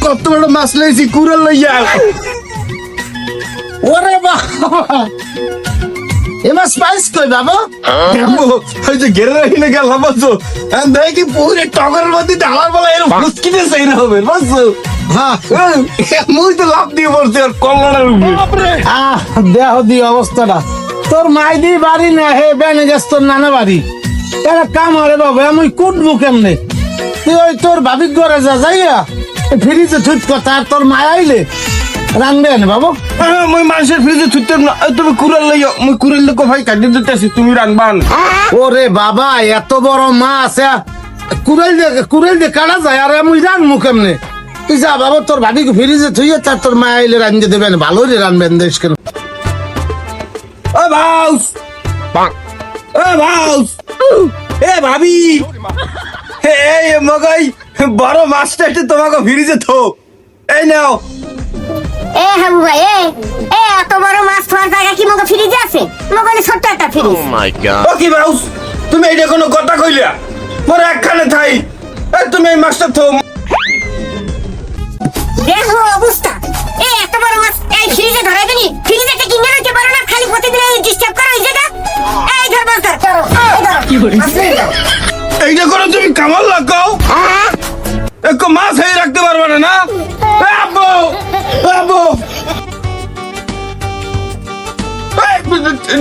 কত বড় মাছ লাইছি কুড়াল লইয়া ওরে বাবা এ মাছ পাইস কই বাবা ওই যে ঘেরে রাখিলে গেলাম বুঝছো দেখি পুরে টগরের মধ্যে ডালার বেলা এরকম ফুসকিতে চাই না হবে বুঝছো মুই তো লাভ দিয়ে পড়ছি আর কল্লার উপরে দেহ দি অবস্থাটা তোর মাইদি বাড়ি না হে বেনে গেছ তোর নানা বাড়ি এরা কাম আরে বাবা আমি কুটবো কেমনে তুই ওই তোর ভাবিক ঘরে যা যাইয়া ফ্রিজে থুত কথা আর তোর মা আইলে রান্ধবে না বাবু মই মানুষের ফ্রিজে থুতে না তুমি কুড়াল লইয়া মই কুড়াল লোক ভাই কাটি দিতেছি তুমি রানবান ওরে বাবা এত বড় মাছ কুড়াল দিয়ে কাটা যায় আর আমি রানবো কেমনে তুই যা বাবা তোর ভাবিকে ফ্রিজে থুইয়ে তার তোর মা আইলে রান্ধে দেবেন ভালো রে রানবেন দেশ কেন ও ভাউস ও ভাউস এ ভাবি এই মগাই বড় মাছটা একটু তোমাকে ফ্রিজে থো এই নাও এ হাবু ভাই এ এত বড় মাছ খাওয়ার জায়গা কি মগো ফ্রিজে আছে মগো ছোট্ট একটা ফ্রিজ ও মাই গড ও কি বাউস তুমি এইটা কোনো কথা কইলা পরে একখানে থাই এই তুমি এই মাছটা থো দেখো অবস্থা এত বড় মাছ এই ফ্রিজে ধরে দিনি ফ্রিজে কি কিনে রাখতে পারো না খালি প্রতিদিন এই ডিস্টার্ব করো এই জায়গা এই ধর মাছ ধর কি বলিস এইটা করে তুমি কামাল লাগাও এক মাছ হয়ে রাখতে পারবে না না আব্বু আব্বু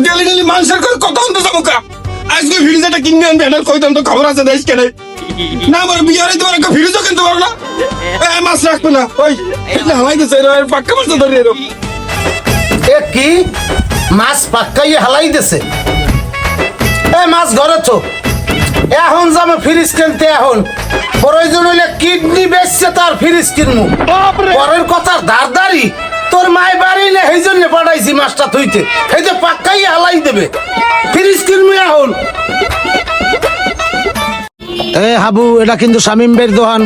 ডেলি ডেলি মানুষের করে কত অন্ত চমকা আজকে ফ্রিজটা কিনে আনবে এটা কইতাম তো খবর আছে দেশ কেন না আমার বিয়ারে তোমার একটা ফ্রিজও কিনতে পারো না মাছ রাখবে না ওই হালাইতেছে পাক্কা মাছ ধরে এরকম এ কি মাছ পাক্কাই হালাইতেছে মাছ ঘরে তো এখন যাবো ফ্রিজ কিনতে এখন প্রয়োজন হইলে কিডনি বেচছে তার ফ্রিজ কিনবো পরের কথার ধারদারি তোর মাই বাড়ি না সেই জন্য পাঠাইছি মাছটা থইতে এই যে পাক্কাই হালাই দেবে ফ্রিজ কিনবো এখন এ হাবু এটা কিন্তু শামিম বের দোকান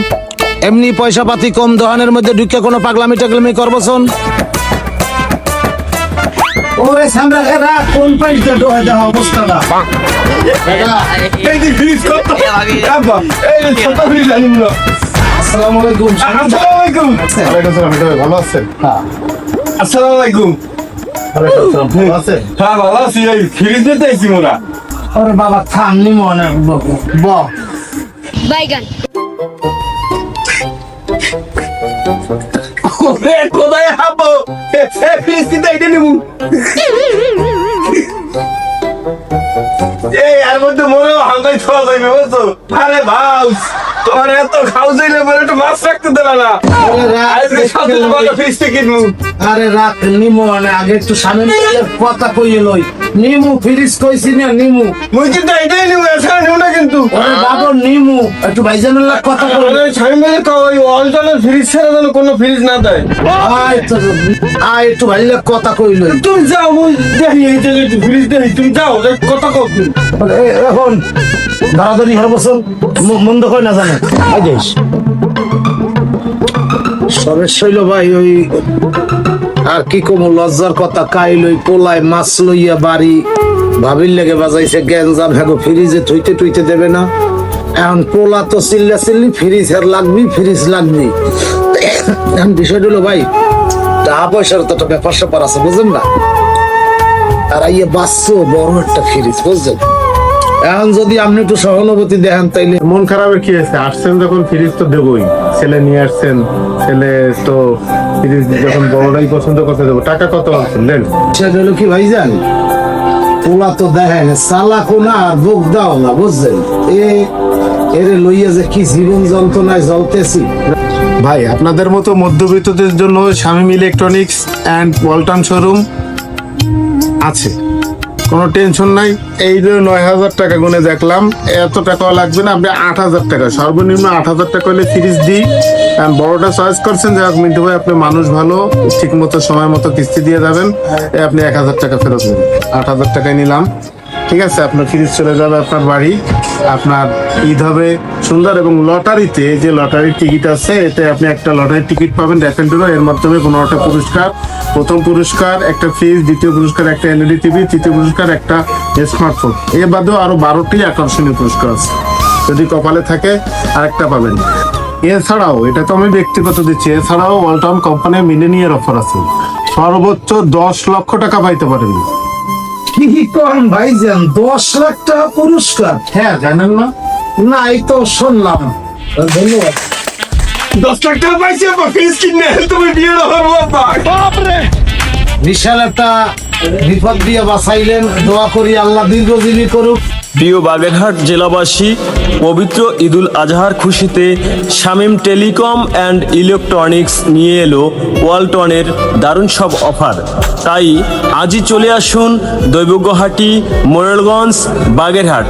এমনি পয়সা পাতি কম দোকানের মধ্যে ঢুকে কোনো পাগলামি টাগলামি করবো শোন ওরে সামনে এরা কোন পাইতে দোয়া দেওয়া অবস্থাটা এই যে ফ্রিজ কত আব্বা এই ছোট ফ্রিজ আনিম না আসসালামু আলাইকুম আসসালামু আলাইকুম ওয়ালাইকুম আসসালাম ভালো আছেন হ্যাঁ আসসালামু আলাইকুম ওয়ালাইকুম আসসালাম ভালো আছেন হ্যাঁ ভালো আছি এই ফ্রিজ দিতে আইছি মোরা ওরে বাবা থাম নি মনে ব বাইগান ওরে কোদায় হাবো এ ফ্রিজ দিতে আইতে নিমু এই আর মধ্যে মনে হাঙ্গাই ছোয়া যাইবে বুঝছো আরে ভাউস তোমার এত খাও যাইলে বলে একটু মাছ রাখতে দিলা না আরে সাথে তোমাকে ফ্রিজতে কিনবো আরে রাখ নিমু মানে আগে একটু সামনে কথা কইয়ে লই নিমু ফ্রিজ কইছি না নিমু মুই কিন্তু এটাই নিমু এছাড়া নিমু না কিন্তু আরে বাবা নিমু একটু ভাইজানের লাগ কথা কই আরে সামনে কই অল্টারনেট ফ্রিজ ছাড়া যেন কোনো ফ্রিজ না দেয় আয় একটু ভাইজানের কথা কই লই তুমি যাও মুই দেখি এই যে ফ্রিজ দেই তুমি যাও কথা কও এখন ধরাধরি হর বছর মন্দ কই না জানে আইদেশ সবেশ হইল ভাই ওই আর কি কম লজ্জার কথা কাইলই পোলায় মাছ লইয়া বাড়ি ভাবির লেগে বাজাইছে গ্যাঞ্জাম হ্যাগো ফ্রিজে থইতে টুইতে দেবে না এখন পোলা তো চিল্লা চিল্লি ফ্রিজ হের লাগবি ফ্রিজ লাগবি এখন বিষয়টা হলো ভাই টাকা পয়সার তো একটা ব্যাপার স্যাপার আছে বুঝলেন না আর আইয়ে বাঁচছো বড় একটা ফ্রিজ বুঝলেন এখন যদি আপনি একটু সহানুভূতি দেখেন তাইলে মন খারাপের কি আছে আসছেন যখন ফ্রিজ তো দেবই ছেলে নিয়ে আসছেন ছেলে তো ফ্রিজ যখন বড়টাই পছন্দ করতে দেবো টাকা কত নেন সেটা হলো কি ভাইজান পোলা তো দেখেন চালাকও না আর বুক দাও না বুঝলেন এরে লইয়া যে কি জীবন যন্ত্রণায় জ্বলতেছি ভাই আপনাদের মতো মধ্যবিত্তদের জন্য Shamim electronics and Walton showroom আছে কোনো টেনশন নাই। এই যে 9,000 টাকা গুনে দেখলাম, এত টাকাও লাগবে না, আপনি 8,000 টাকা, সর্বনিম্ন 8,000 টাকা হলে ফ্রিজ দিই। বড়টা চয়েস করছেন, যাই হোক মিন্টু ভাই আপনি মানুষ ভালো, ঠিক মতো সময় মতো কিস্তি দিয়ে যাবেন, আপনি 1,000 টাকা ফেরত নেবেন। 8,000 টাকায় নিলাম, ঠিক আছে। আপনার ফ্রিজ চলে যাবে আপনার বাড়ি, আপনার ঈদ হবে সুন্দর। এবং লটারিতে যে লটারির টিকিট আছে, এতে আপনি একটা লটারির টিকিট পাবেন র্যাফেল ড্র, এর মাধ্যমে 15টা পুরস্কার। প্রথম পুরস্কার একটা ফ্রিজ, দ্বিতীয় পুরস্কার একটা এলইডি টিভি, তৃতীয় পুরস্কার একটা স্মার্টফোন। এর বাদেও আরো 12টি আকর্ষণীয় পুরস্কার আছে, যদি কপালে থাকে আরেকটা পাবেন। এছাড়াও এটা তো আমি ব্যক্তিগত দিচ্ছি, এছাড়াও ওয়ালটন কোম্পানির মিলেনিয়ার অফার আছে, সর্বোচ্চ 10 লক্ষ টাকা পাইতে পারেন। কি করেন ভাইজান, 10 লাখ টাকা পুরস্কার? হ্যাঁ, জানেন না? না, এই তো শুনলাম। ধন্যবাদ। 10 লাখ টাকা পাইছে, ফ্রিজ কিনে তুমি বিয়ে করবো। বাপরে, বিশাল একটা বিপদ দিয়ে বাঁচাইলেন। দোয়া করি আল্লাহ দীর্ঘজীবী করুক। প্রিয় বাগেরহাট জেলাবাসী, পবিত্র ঈদুল আজহার খুশিতে শামীম টেলিকম অ্যান্ড ইলেকট্রনিক্স নিয়ে এলো ওয়ালটনের দারুণ সব অফার। তাই আজই চলে আসুন দৈবজ্ঞহাটি, মোরেলগঞ্জ, বাগেরহাট।